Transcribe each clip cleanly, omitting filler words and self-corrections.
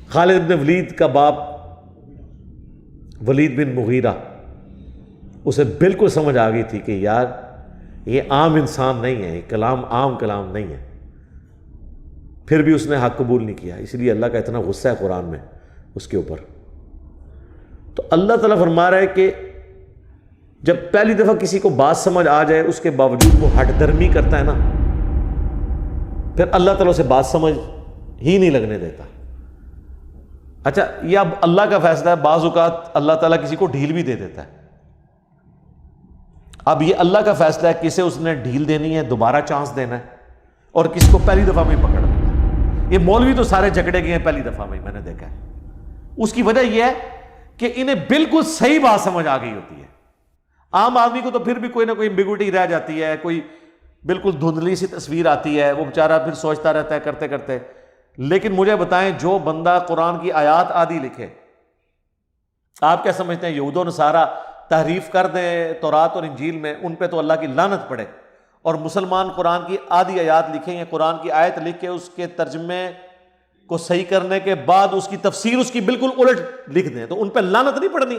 خالد بن ولید کا باپ ولید بن مغیرہ، اسے بالکل سمجھ آ گئی تھی کہ یار یہ عام انسان نہیں ہے، یہ کلام عام کلام نہیں ہے، پھر بھی اس نے حق قبول نہیں کیا، اس لیے اللہ کا اتنا غصہ ہے قرآن میں اس کے اوپر۔ تو اللہ تعالیٰ فرما رہا ہے کہ جب پہلی دفعہ کسی کو بات سمجھ آ جائے اس کے باوجود وہ ہٹ درمی کرتا ہے نا، پھر اللہ تعالیٰ سے بات سمجھ ہی نہیں لگنے دیتا۔ اچھا یہ اب اللہ کا فیصلہ ہے، بعض اوقات اللہ تعالیٰ کسی کو ڈھیل بھی دے دیتا ہے، اب یہ اللہ کا فیصلہ ہے کسے اس نے ڈھیل دینی ہے، دوبارہ چانس دینا ہے، اور کس کو پہلی دفعہ میں پکڑ دینا ہے۔ یہ مولوی تو سارے جھگڑے گئے ہیں پہلی دفعہ میں نے دیکھا ہے، اس کی وجہ یہ ہے کہ انہیں بالکل صحیح بات سمجھ آ گئی ہوتی ہے۔ عام آدمی کو تو پھر بھی کوئی نہ کوئی ایمبیگوٹی رہ جاتی ہے، کوئی بالکل دھندلی سی تصویر آتی ہے، وہ بیچارہ پھر سوچتا رہتا ہے کرتے کرتے۔ لیکن مجھے بتائیں جو بندہ قرآن کی آیات آدھی لکھے، آپ کیا سمجھتے ہیں یہود و نصارہ تحریف کر دیں تورات اور انجیل میں، ان پہ تو اللہ کی لعنت پڑے، اور مسلمان قرآن کی آدھی آیات لکھیں یا قرآن کی آیت لکھ کے اس کے ترجمے کو صحیح کرنے کے بعد اس کی تفسیر اس کی بالکل الٹ لکھ دیں، تو ان پہ لعنت نہیں پڑنی؟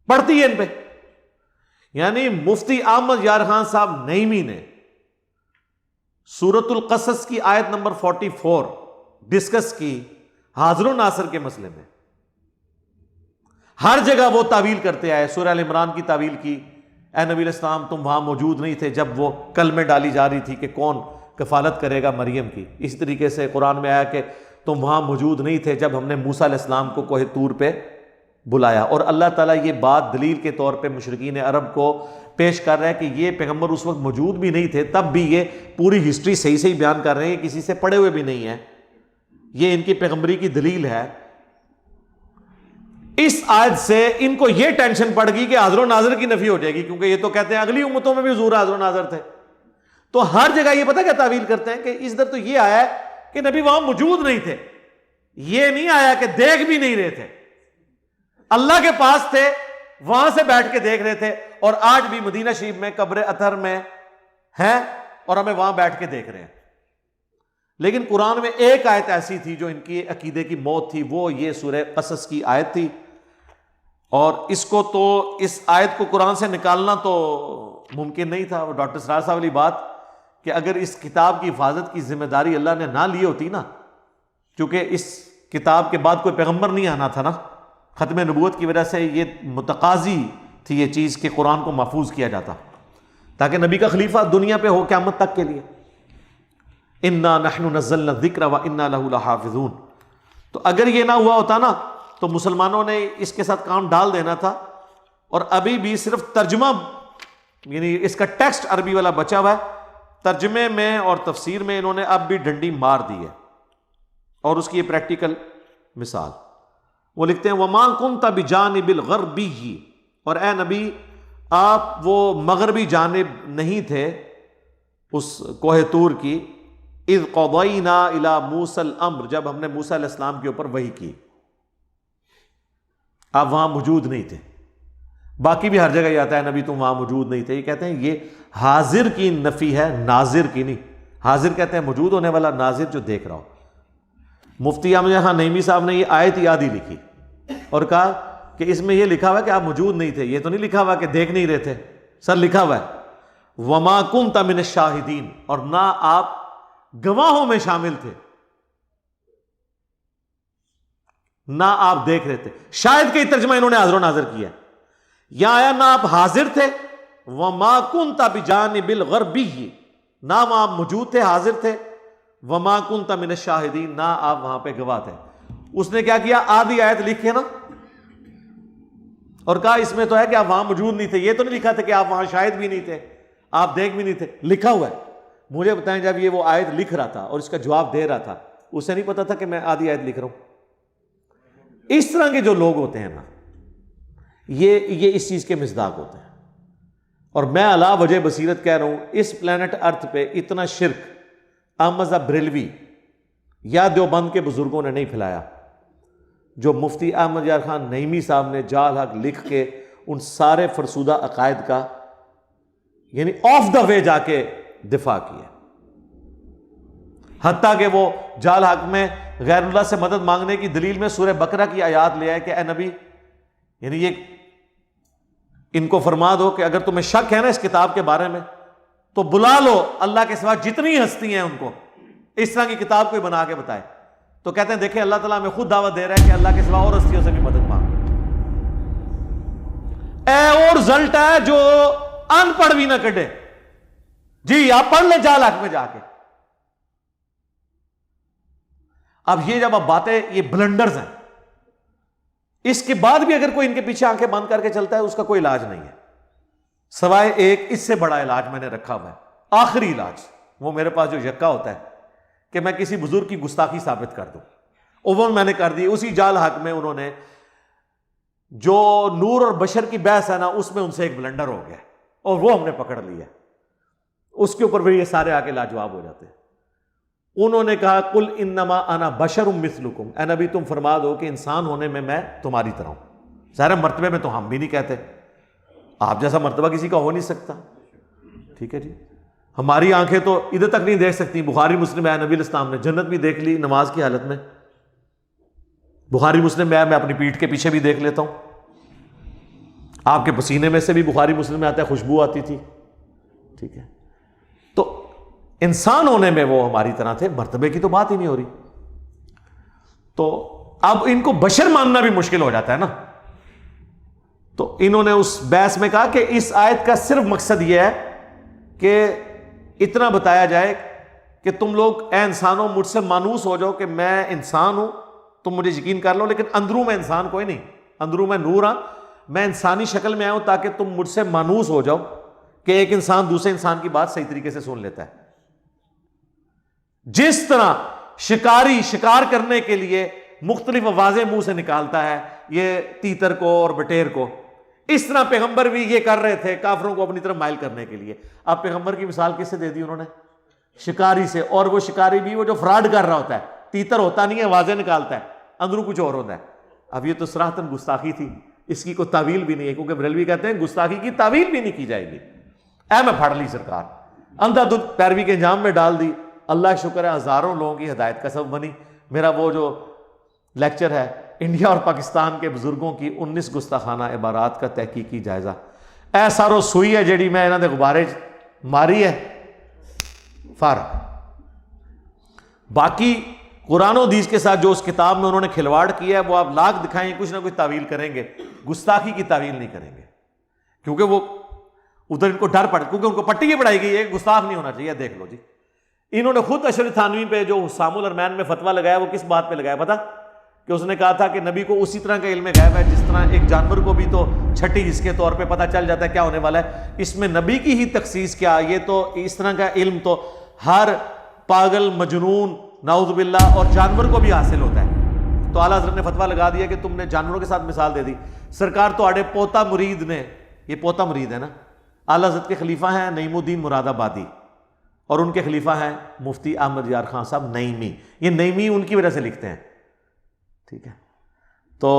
پڑتی ہے ان پہ۔ یعنی مفتی احمد یار خان صاحب نعیمی نے سورۃ القصص کی آیت نمبر 44 ڈسکس کی حاضر و ناصر کے مسئلے میں، ہر جگہ وہ تعویل کرتے آئے۔ سورہ ال عمران کی تعویل کی، اے نبی علیہ السلام تم وہاں موجود نہیں تھے جب وہ کلمے ڈالی جا رہی تھی کہ کون کفالت کرے گا مریم کی۔ اسی طریقے سے قرآن میں آیا کہ تم وہاں موجود نہیں تھے جب ہم نے موسیٰ علیہ السلام کو کوہ طور پہ بلایا، اور اللہ تعالیٰ یہ بات دلیل کے طور پہ مشرکین عرب کو پیش کر رہا ہے کہ یہ پیغمبر اس وقت موجود بھی نہیں تھے، تب بھی یہ پوری ہسٹری صحیح صحیح بیان کر رہے ہیں، کسی سے پڑھے ہوئے بھی نہیں ہیں، یہ ان کی پیغمبری کی دلیل ہے۔ اس آیت سے ان کو یہ ٹینشن پڑ گئی کہ حاضر و ناظر کی نفی ہو جائے گی، کیونکہ یہ تو کہتے ہیں اگلی امتوں میں بھی حضور حاضر و ناظر تھے، تو ہر جگہ یہ پتہ کیا تعویل کرتے ہیں کہ اس در تو یہ آیا ہے کہ نبی وہاں موجود نہیں تھے، یہ نہیں آیا کہ دیکھ بھی نہیں رہے تھے، اللہ کے پاس تھے، وہاں سے بیٹھ کے دیکھ رہے تھے، اور آج بھی مدینہ شریف میں قبر اطہر میں ہیں اور ہمیں وہاں بیٹھ کے دیکھ رہے ہیں۔ لیکن قرآن میں ایک آیت ایسی تھی جو ان کی عقیدے کی موت تھی، وہ یہ سورہ قصص کی آیت تھی، اور اس کو تو اس آیت کو قرآن سے نکالنا تو ممکن نہیں تھا۔ وہ ڈاکٹر سرار صاحب والی بات کہ اگر اس کتاب کی حفاظت کی ذمہ داری اللہ نے نہ لی ہوتی نا، کیونکہ اس کتاب کے بعد کوئی پیغمبر نہیں آنا تھا نا، ختم نبوت کی وجہ سے یہ متقاضی تھی یہ چیز کہ قرآن کو محفوظ کیا جاتا تاکہ نبی کا خلیفہ دنیا پہ ہو قیامت تک کے لیے۔ انا نحن نزلنا الذکر وانا لہ لحافظون۔ تو اگر یہ نہ ہوا ہوتا نا تو مسلمانوں نے اس کے ساتھ کام ڈال دینا تھا، اور ابھی بھی صرف ترجمہ یعنی اس کا ٹیکسٹ عربی والا بچا ہوا ہے، ترجمے میں اور تفسیر میں انہوں نے اب بھی ڈنڈی مار دی ہے، اور اس کی یہ پریکٹیکل مثال وہ لکھتے ہیں وما کنت بجانب الغربی، اور اے نبی آپ وہ مغربی جانب نہیں تھے اس کوہ طور کی، اذ قضینا الی موسیٰ الامر، جب ہم نے موسیٰ علیہ السلام کے اوپر وحی کی، آپ وہاں موجود نہیں تھے۔ باقی بھی ہر جگہ یہ آتا ہے نبی تم وہاں موجود نہیں تھے، یہ کہتے ہیں یہ حاضر کی نفی ہے، ناظر کی نہیں۔ حاضر کہتے ہیں موجود ہونے والا، ناظر جو دیکھ رہا ہو۔ مفتی احمد خان نعیمی صاحب نے یہ آیت یاد ہی لکھی اور کہا کہ اس میں یہ لکھا ہوا ہے کہ آپ موجود نہیں تھے، یہ تو نہیں لکھا ہوا کہ دیکھ نہیں رہے تھے، سر لکھا ہوا ہے وما کنت من الشاہدین، اور نہ آپ گواہوں میں شامل تھے، نہ آپ دیکھ رہے تھے۔ شاید کے ترجمہ انہوں نے حاضر و ناظر کیا ہے، یا آیا نہ آپ حاضر تھے، وما کنت بجانب الغربی، نہ وہاں موجود تھے حاضر تھے، وما کنت من الشاہدین، نہ آپ وہاں پہ گواہ تھے۔ اس نے کیا کیا، آدھی آیت لکھی نا اور کہا اس میں تو ہے کہ آپ وہاں موجود نہیں تھے، یہ تو نہیں لکھا تھا کہ آپ وہاں شاہد بھی نہیں تھے، آپ دیکھ بھی نہیں تھے، لکھا ہوا ہے۔ مجھے بتائیں جب یہ وہ آیت لکھ رہا تھا اور اس کا جواب دے رہا تھا، اسے نہیں پتا تھا کہ میں آدھی آیت لکھ رہا ہوں؟ اس طرح کے جو لوگ ہوتے ہیں نا، یہ اس چیز کے مصداق ہوتے ہیں۔ اور میں علا وجہ بصیرت کہہ رہا ہوں، اس پلانٹ ارتھ پہ اتنا شرک احمد بریلوی یا دیوبند کے بزرگوں نے نہیں پھیلایا، جو مفتی احمد یار خان نعیمی صاحب نے جال حق لکھ کے ان سارے فرسودہ عقائد کا یعنی آف دا وے جا کے دفاع کیا۔ حتیٰ کہ وہ جال حق میں غیر اللہ سے مدد مانگنے کی دلیل میں سورہ بقرہ کی آیات لے آئے کہ اے نبی، یعنی یہ ان کو فرما دو کہ اگر تمہیں شک ہے نا اس کتاب کے بارے میں تو بلا لو اللہ کے سوا جتنی ہستی ہیں ان کو، اس طرح کی کتاب کوئی بنا کے بتائے۔ تو کہتے ہیں دیکھیں اللہ تعالیٰ ہمیں خود دعوت دے رہا ہے کہ اللہ کے سوا اور ہستیوں سے بھی مدد مانگو۔ اور رزلٹ ہے جو ان پڑھ بھی نہ کڈے، جی آپ پڑھ لیں جال حق میں جا کے۔ اب یہ جب اب باتیں یہ بلنڈرز ہیں، اس کے بعد بھی اگر کوئی ان کے پیچھے آنکھیں بند کر کے چلتا ہے اس کا کوئی علاج نہیں ہے سوائے ایک اس سے بڑا علاج میں نے رکھا ہوا ہے، آخری علاج وہ میرے پاس جو یکا ہوتا ہے کہ میں کسی بزرگ کی گستاخی ثابت کر دوں، وہ میں نے کر دی۔ اسی جال حق میں انہوں نے جو نور اور بشر کی بحث ہے نا اس میں ان سے ایک بلنڈر ہو گیا اور وہ ہم نے پکڑ لیا، اس کے اوپر بھی یہ سارے آ کے لاجواب ہو جاتے ہیں۔ انہوں نے کہا قل انما انا بشر مثلکم، اے نبی تم فرما دو کہ انسان ہونے میں تمہاری طرح ہوں۔ ظاہر مرتبے میں تو ہم بھی نہیں کہتے، آپ جیسا مرتبہ کسی کا ہو نہیں سکتا، ٹھیک ہے جی۔ ہماری آنکھیں تو ادھر تک نہیں دیکھ سکتی، بخاری مسلم ہے نبی الاسلام نے جنت بھی دیکھ لی نماز کی حالت میں، بخاری مسلم میں اپنی پیٹھ کے پیچھے بھی دیکھ لیتا ہوں، آپ کے پسینے میں سے بھی بخاری مسلم میں آتا ہے خوشبو آتی تھی، ٹھیک ہے۔ تو انسان ہونے میں وہ ہماری طرح تھے، مرتبے کی تو بات ہی نہیں ہو رہی۔ تو اب ان کو بشر ماننا بھی مشکل ہو جاتا ہے نا، تو انہوں نے اس بحث میں کہا کہ اس آیت کا صرف مقصد یہ ہے کہ اتنا بتایا جائے کہ تم لوگ اے انسانوں مجھ سے مانوس ہو جاؤ کہ میں انسان ہوں، تم مجھے یقین کر لو، لیکن اندروں میں انسان کوئی نہیں، اندروں میں نور ہاں، میں انسانی شکل میں آیا ہوں تاکہ تم مجھ سے مانوس ہو جاؤ کہ ایک انسان دوسرے انسان کی بات صحیح طریقے سے سن لیتا ہے۔ جس طرح شکاری شکار کرنے کے لیے مختلف آوازیں منہ سے نکالتا ہے یہ تیتر کو اور بٹیر کو، اس طرح پیغمبر بھی یہ کر رہے تھے کافروں کو اپنی طرف مائل کرنے کے لیے۔ اب پیغمبر کی مثال کس سے دے دی انہوں نے؟ شکاری سے، اور وہ شکاری بھی وہ جو فراڈ کر رہا ہوتا ہے، تیتر ہوتا نہیں ہے، آوازیں نکالتا ہے، اندروں کچھ اور ہوتا ہے۔ اب یہ تو صراحتاً گستاخی تھی، اس کی کوئی تعویل بھی نہیں ہے، کیونکہ بریلوی کہتے ہیں گستاخی کی تعویل بھی نہیں کی جائے گی۔ اے میں پھاڑ لی سرکار، اندھا دھند پیروی کے انجام میں ڈال دی، اللہ شکر ہے ہزاروں لوگوں کی ہدایت کا سبب بنی۔ میرا وہ جو لیکچر ہے انڈیا اور پاکستان کے بزرگوں کی 19 گستاخانہ عبارات کا تحقیقی جائزہ، اے سارو سوئی ہے جیڑی میں انہاں دے غبارے ماری ہے فارغ۔ باقی قرآن و حدیث کے ساتھ جو اس کتاب میں انہوں نے کھلواڑ کیا ہے وہ آپ لاکھ دکھائیں کچھ نہ کچھ تعویل کریں گے، گستاخی کی تعویل نہیں کریں گے، کیونکہ وہ ادھر ان کو ڈر پڑ، کیونکہ ان کو پٹی یہ پڑھائی گئی ہے گستاخ نہیں ہونا چاہیے۔ دیکھ لو جی، انہوں نے خود اشرف تھانوی پہ جو حسام الرحمن میں فتویٰ لگایا وہ کس بات پہ لگایا پتہ؟ کہ اس نے کہا تھا کہ نبی کو اسی طرح کا علم غیب ہے جس طرح ایک جانور کو بھی تو چھٹی جس کے طور پہ پتہ چل جاتا ہے کیا ہونے والا ہے، اس میں نبی کی ہی تخصیص کیا؟ یہ تو اس طرح کا علم تو ہر پاگل مجنون نعوذ باللہ اور جانور کو بھی حاصل ہوتا ہے۔ تو اعلیٰ حضرت نے فتویٰ لگا دیا کہ تم نے جانوروں کے ساتھ مثال دے دی۔ سرکار تو آڑے پوتا مرید نے، یہ پوتا مرید ہے نا، اعلیٰ حضرت کے خلیفہ ہیں نعیم الدین مراد آبادی، اور ان کے خلیفہ ہیں مفتی احمد یار خان صاحب نعیمی۔ یہ نعیمی ان کی وجہ سے لکھتے ہیں، ٹھیک ہے۔ تو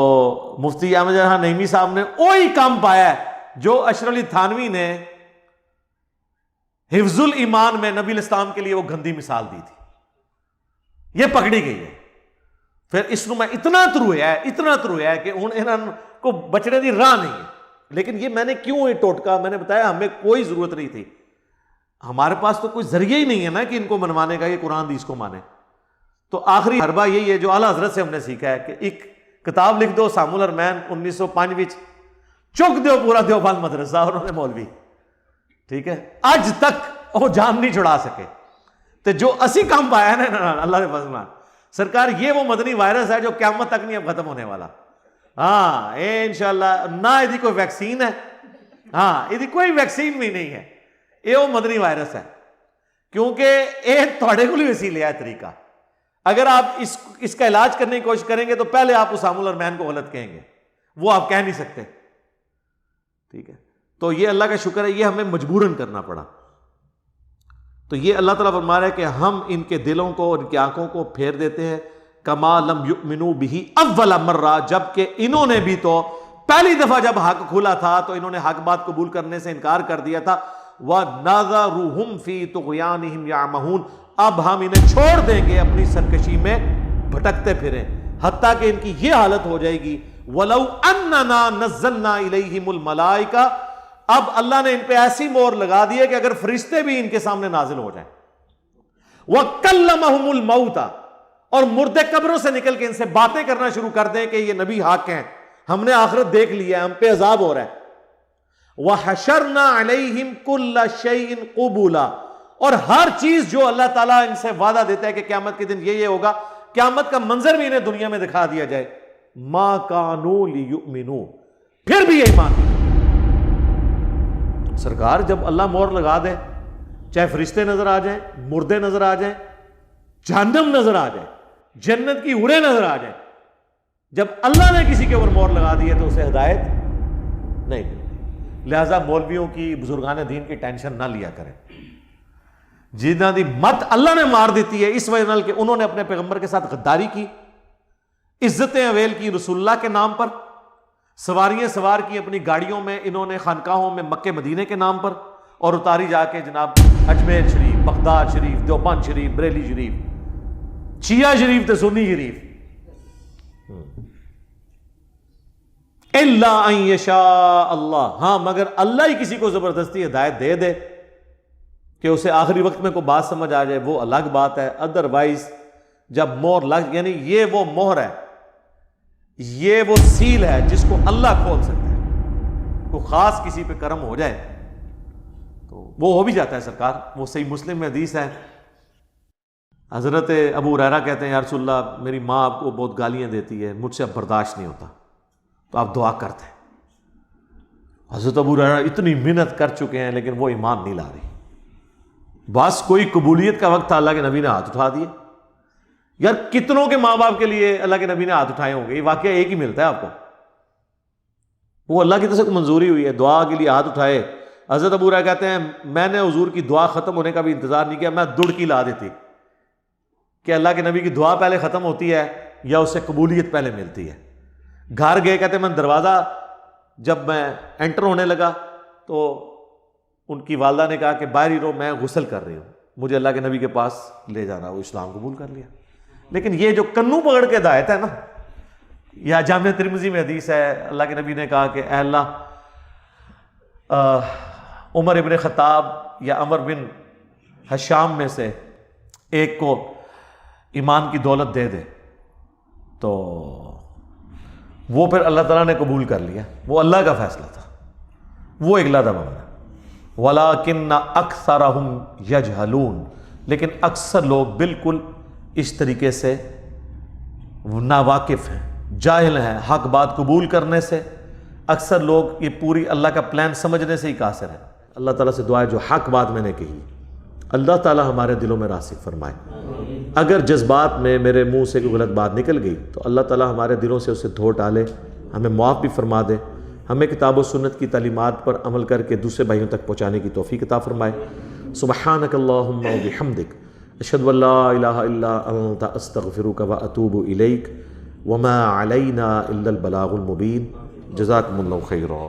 مفتی احمد یار خان نعیمی صاحب نے وہی کام پایا ہے جو اشرف علی تھانوی نے حفظ الایمان میں نبی الاسلام کے لیے وہ گندی مثال دی تھی، یہ پکڑی گئی ہے۔ پھر اس میں اتنا ترویا ہے کہ انہوں کو بچنے دی راہ نہیں ہے۔ لیکن یہ میں نے کیوں یہ ٹوٹکا میں نے بتایا، ہمیں کوئی ضرورت نہیں تھی، ہمارے پاس تو کوئی ذریعہ ہی نہیں ہے نا کہ ان کو منوانے کا، یہ قرآن حدیث کو مانے۔ تو آخری حربہ یہی ہے جو اعلیٰ حضرت سے ہم نے سیکھا ہے کہ ایک کتاب لکھ دو سامول ارمین 1905 وچ، چک دیو پورا دیوبند مدرسہ انہوں نے مولوی، ٹھیک ہے، اج تک وہ جان نہیں چھڑا سکے۔ تو جو اسی کام پایا ہے نا اللہ کے فضل سے سرکار، یہ وہ مدنی وائرس ہے جو قیامت تک نہیں اب ختم ہونے والا۔ ہاں انشاءاللہ نہ یہ کوئی ویکسین ہے، ہاں یہ کوئی ویکسین بھی نہیں ہے، یہ وہ مدنی وائرس ہے، کیونکہ یہ تھوڑے کو بھی وسیلے ہے طریقہ۔ اگر آپ اس کا علاج کرنے کی کوشش کریں گے تو پہلے آپ اسام الرحمن کو غلط کہیں گے، وہ آپ کہہ نہیں سکتے، ٹھیک ہے۔ تو یہ اللہ کا شکر ہے، یہ ہمیں مجبوراً کرنا پڑا۔ تو یہ اللہ تعالیٰ فرما رہا ہے کہ ہم ان کے دلوں کو اور ان کی آنکھوں کو پھیر دیتے ہیں، کما لم یؤمنوا بہ اول مرہ، جبکہ انہوں نے بھی تو پہلی دفعہ جب حق کھلا تھا تو انہوں نے حق بات قبول کرنے سے انکار کر دیا تھا۔ وَنَذَرُهُمْ فِي طُغْيَانِهِمْ يَعْمَهُونَ، اب ہم انہیں چھوڑ دیں گے اپنی سرکشی میں بھٹکتے پھریں، حتیٰ کہ ان کی یہ حالت ہو جائے گی وَلَوْ أَنَّنَا نَزَّلْنَا إِلَيْهِمُ الْمَلَائِكَةَ، اب اللہ نے ان پہ ایسی مہر لگا دی ہے کہ اگر فرشتے بھی ان کے سامنے نازل ہو جائیں، وَكَلَّمَهُمُ الْمَوْتَ، اور مردے قبروں سے نکل کے ان سے باتیں کرنا شروع کر دیں کہ یہ نبی حق ہیں، ہم نے آخرت دیکھ لی ہے، ہم پہ عذاب ہو رہا ہے، وَحَشَرْنَا عَلَيْهِمْ كُلَّ شَيْءٍ قُبُولًا، اور ہر چیز جو اللہ تعالیٰ ان سے وعدہ دیتا ہے کہ قیامت کے دن یہ ہوگا، قیامت کا منظر بھی انہیں دنیا میں دکھا دیا جائے، مَا كَانُوا لِيُؤْمِنُوا، پھر بھی یہ ایمان نہیں۔ سرکار جب اللہ مہر لگا دے، چاہے فرشتے نظر آ جائیں، مردے نظر آ جائیں، جہنم نظر آ جائے، جنت کی حوریں نظر آ جائیں، جب اللہ نے کسی کے اوپر مہر لگا دی ہے تو اسے ہدایت نہیں ملتی۔ لہذا مولویوں کی، بزرگان دین کی ٹینشن نہ لیا کریں، جنہاں دی مت اللہ نے مار دیتی ہے اس وجہ نال کہ انہوں نے اپنے پیغمبر کے ساتھ غداری کی، عزتیں اویل کی رسول اللہ کے نام پر، سواریاں سوار کی اپنی گاڑیوں میں انہوں نے خانقاہوں میں مکے مدینے کے نام پر، اور اتاری جا کے جناب اجمیر شریف، بغداد شریف، دیوبند شریف، بریلی شریف، شیعہ شریف تے سنی شریف۔ الا ان یشاء اللہ، ہاں مگر اللہ ہی کسی کو زبردستی ہدایت دے دے کہ اسے آخری وقت میں کوئی بات سمجھ آ جائے، وہ الگ بات ہے، ادروائز جب مہر لگ، یعنی یہ وہ مہر ہے، یہ وہ سیل ہے جس کو اللہ کھول سکتا ہے، کوئی خاص کسی پہ کرم ہو جائے تو وہ ہو بھی جاتا ہے سرکار۔ وہ صحیح مسلم میں حدیث ہے، حضرت ابو ہریرہ کہتے ہیں یا رسول اللہ میری ماں آپ کو بہت گالیاں دیتی ہے، مجھ سے اب برداشت نہیں ہوتا، تو آپ دعا کرتے ہیں۔ حضرت ابو ہریرہ اتنی محنت کر چکے ہیں لیکن وہ ایمان نہیں لا رہی، بس کوئی قبولیت کا وقت تھا، اللہ کے نبی نے ہاتھ اٹھا دیے۔ یار کتنوں کے ماں باپ کے لیے اللہ کے نبی نے ہاتھ اٹھائے ہوں گے، یہ واقعہ ایک ہی ملتا ہے آپ کو، وہ اللہ کی طرف سے منظوری ہوئی ہے، دعا کے لیے ہاتھ اٹھائے۔ حضرت ابو ہریرہ کہتے ہیں میں نے حضور کی دعا ختم ہونے کا بھی انتظار نہیں کیا، میں دڑکی لا دیتی کہ اللہ کے نبی کی دعا پہلے ختم ہوتی ہے یا اسے قبولیت پہلے ملتی ہے۔ گھر گئے، کہتے ہیں میں دروازہ جب میں انٹر ہونے لگا تو ان کی والدہ نے کہا کہ باہر ہی رہو، میں غسل کر رہی ہوں، مجھے اللہ کے نبی کے پاس لے جانا، وہ اسلام قبول کر لیا۔ لیکن یہ جو کنوں پکڑ کے ہدایت ہے نا، یا جامع ترمذی میں حدیث ہے، اللہ کے نبی نے کہا کہ اے اللہ عمر ابن خطاب یا عمر بن حشام میں سے ایک کو ایمان کی دولت دے دے، تو وہ پھر اللہ تعالیٰ نے قبول کر لیا، وہ اللہ کا فیصلہ تھا، وہ اگلا دبا بنا۔ وَلَٰكِنَّ أَكْثَرَهُمْ يَجْهَلُونَ، لیکن اکثر لوگ بالکل اس طریقے سے ناواقف ہیں، جاہل ہیں حق بات قبول کرنے سے، اکثر لوگ یہ پوری اللہ کا پلان سمجھنے سے ہی قاصر ہیں۔ اللہ تعالیٰ سے دعا ہے جو حق بات میں نے کہی اللہ تعالیٰ ہمارے دلوں میں راسخ فرمائے، اگر جذبات میں میرے منہ سے کوئی غلط بات نکل گئی تو اللہ تعالیٰ ہمارے دلوں سے اسے دھو ڈالے، ہمیں معاف بھی فرما دے، ہمیں کتاب و سنت کی تعلیمات پر عمل کر کے دوسرے بھائیوں تک پہنچانے کی توفیق عطا فرمائے۔ سبحانک اللہم و بحمدک، اشہد ان لا الہ الا انت، استغفرک و اتوب الیک، وما علینا الا البلاغ المبین۔ جزاکم اللہ خیرا۔